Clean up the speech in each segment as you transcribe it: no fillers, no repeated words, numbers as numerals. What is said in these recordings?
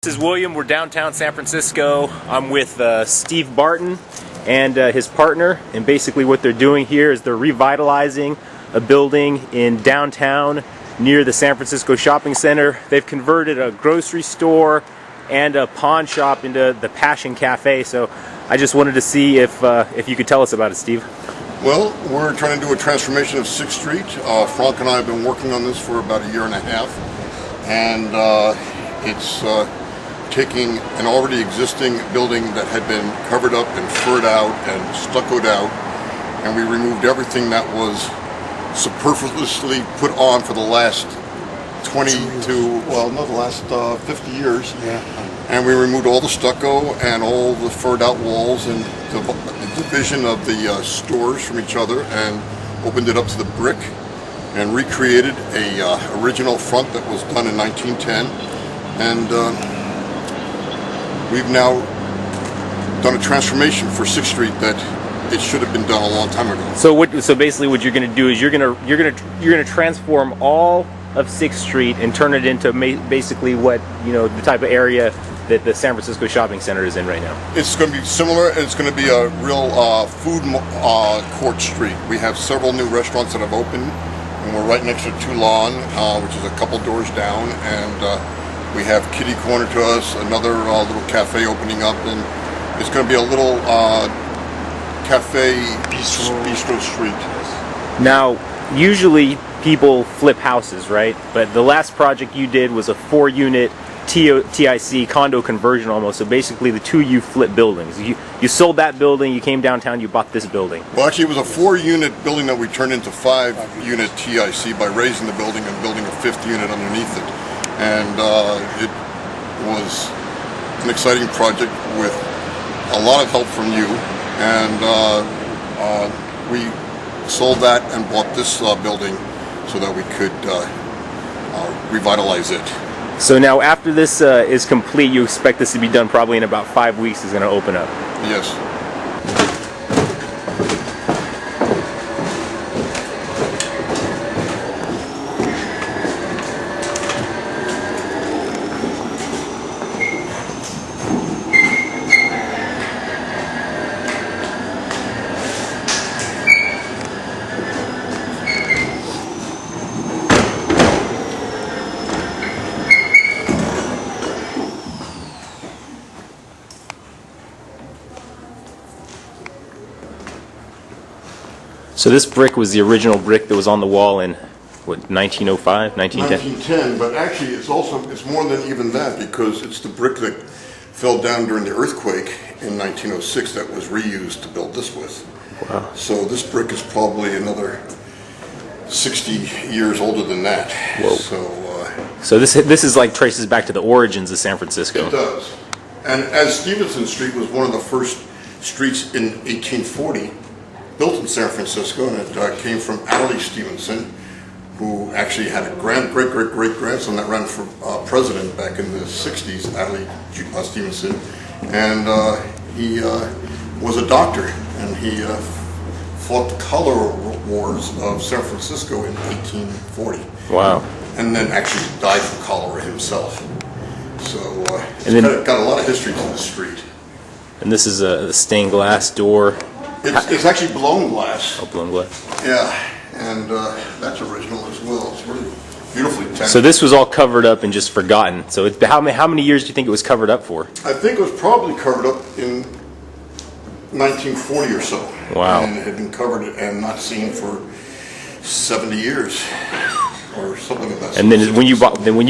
This is William. We're downtown San Francisco. I'm with Steve Barton and his partner, and basically what they're doing here is they're revitalizing a building in downtown near the San Francisco shopping center. They've converted a grocery store and a pawn shop into the Passion Cafe, so I just wanted to see if you could tell us about it, Steve. Well, we're trying to do a transformation of 6th Street. Frank and I have been working on this for about a year and a half, and it's taking an already existing building that had been covered up and furred out and stuccoed out, and we removed everything that was superfluously put on for the last 50 years. Yeah. And we removed all the stucco and all the furred out walls and the division of the stores from each other, and opened it up to the brick and recreated a original front that was done in 1910. And we've now done a transformation for 6th Street that it should have been done a long time ago. So basically, what you're going to do is you're going to transform all of 6th Street and turn it into basically what the type of area that the San Francisco shopping center is in right now. It's going to be similar. It's going to be a real food court street. We have several new restaurants that have opened, and we're right next to Toulon, which is a couple doors down, and we have Kitty Corner to us, another little cafe opening up, and it's going to be a little cafe bistro street. Now, usually people flip houses, right? But the last project you did was a 4-unit TIC condo conversion almost. So basically the two you flip buildings. You sold that building, you came downtown, you bought this building. Well, actually it was a 4-unit building that we turned into 5-unit TIC by raising the building and building a 5th unit underneath it. And it was an exciting project with a lot of help from you, and we sold that and bought this building so that we could revitalize it. So now after this is complete, you expect this to be done probably in about 5 weeks. It's going to open up. Yes. So this brick was the original brick that was on the wall in, what, 1905, 1910? 1910, but actually it's more than even that, because it's the brick that fell down during the earthquake in 1906 that was reused to build this with. Wow. So this brick is probably another 60 years older than that. Whoa. So this is like traces back to the origins of San Francisco. It does. And as Stevenson Street was one of the first streets in 1840, built in San Francisco, and it came from Adlai Stevenson, who actually had a great-great-great-grandson that ran for president back in the 60s, Adlai Stevenson, and he was a doctor, and he fought the color wars of San Francisco in 1840. Wow. And then actually died from cholera himself. So it's got a lot of history to the street. And this is a stained glass door. It's actually blown glass. Oh, blown glass. Yeah, and that's original as well. It's really beautifully technical. So this was all covered up and just forgotten. So how many years do you think it was covered up for? I think it was probably covered up in 1940 or so. Wow. And it had been covered and not seen for 70 years or something like that. And then when you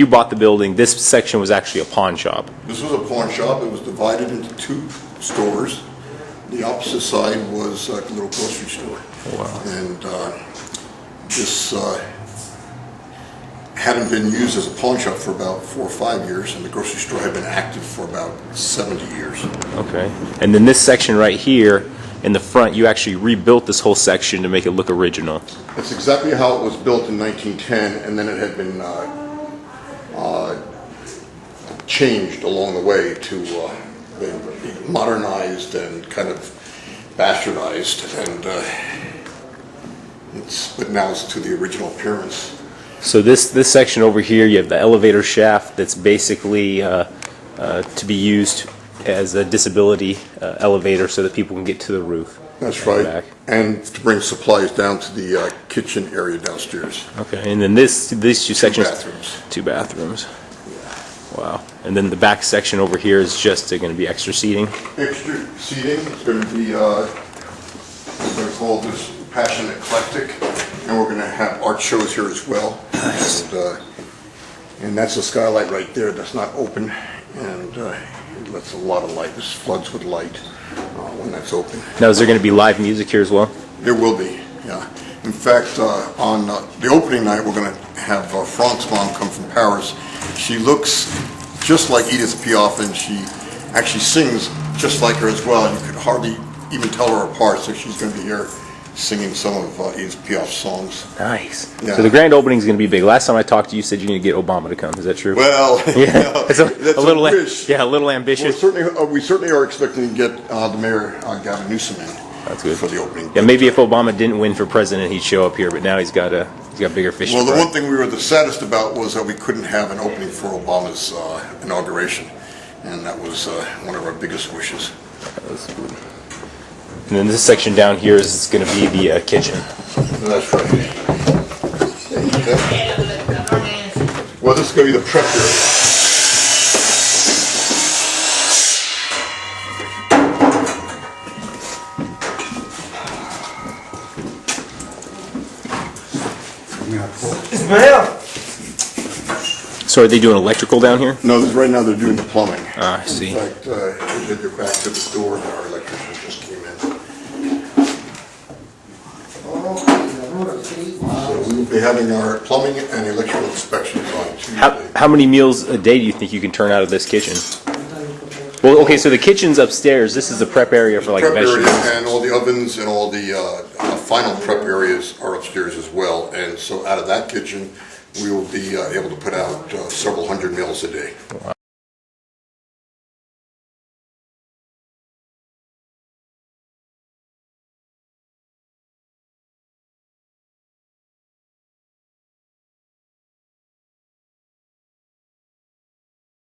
bought the building, this section was actually a pawn shop. This was a pawn shop. It was divided into 2 stores. The opposite side was a little grocery store. Wow. And this hadn't been used as a pawn shop for about 4 or 5 years, and the grocery store had been active for about 70 years. Okay. And then this section right here in the front, you actually rebuilt this whole section to make it look original. That's exactly how it was built in 1910, and then it had been changed along the way to be modernized and kind of bastardized, and but now it's to the original appearance. So this section over here, you have the elevator shaft that's basically to be used as a disability elevator so that people can get to the roof. That's right. Back. And to bring supplies down to the kitchen area downstairs. Okay, and then these two sections. Bathrooms. 2 bathrooms. Wow. And then the back section over here is just going to be extra seating. Extra seating. It's going to be, we're going to call this Passion Eclectic, and we're going to have art shows here as well. Nice. And that's a skylight right there that's not open, and it lets a lot of light. This floods with light when that's open. Now, is there going to be live music here as well? There will be, yeah. In fact, on the opening night, we're going to have Frank's mom come from Paris. She looks just like Edith Piaf, and she actually sings just like her as well. You could hardly even tell her apart, so she's going to be here singing some of Edith Piaf's songs. Nice. Yeah. So the grand opening is going to be big. Last time I talked to you, you said you're going to get Obama to come. Is that true? Well, yeah, that's a little wish. Yeah, a little ambitious. Well, we certainly are expecting to get the mayor, Gavin Newsom, in. That's good. For the opening. Yeah, maybe if Obama didn't win for president, he'd show up here. But now he's got bigger fish. Well, to the fry. one thing we were the saddest about was that we couldn't have an opening for Obama's inauguration, and that was one of our biggest wishes. And then this section down here is going to be the kitchen. That's right. Okay. Well, this is going to be the prep area. So are they doing electrical down here? No, right now they're doing the plumbing. Ah, I see. In fact, if you get back to the door, our electrician just came in. So we will be having our plumbing and electrical inspections on Tuesday. How many meals a day do you think you can turn out of this kitchen? Well, okay, so the kitchen's upstairs. This is the prep area for like Prep area vegetables. and all the ovens and all the final prep areas are upstairs as well. And so out of that kitchen, we will be able to put out several hundred meals a day. Wow.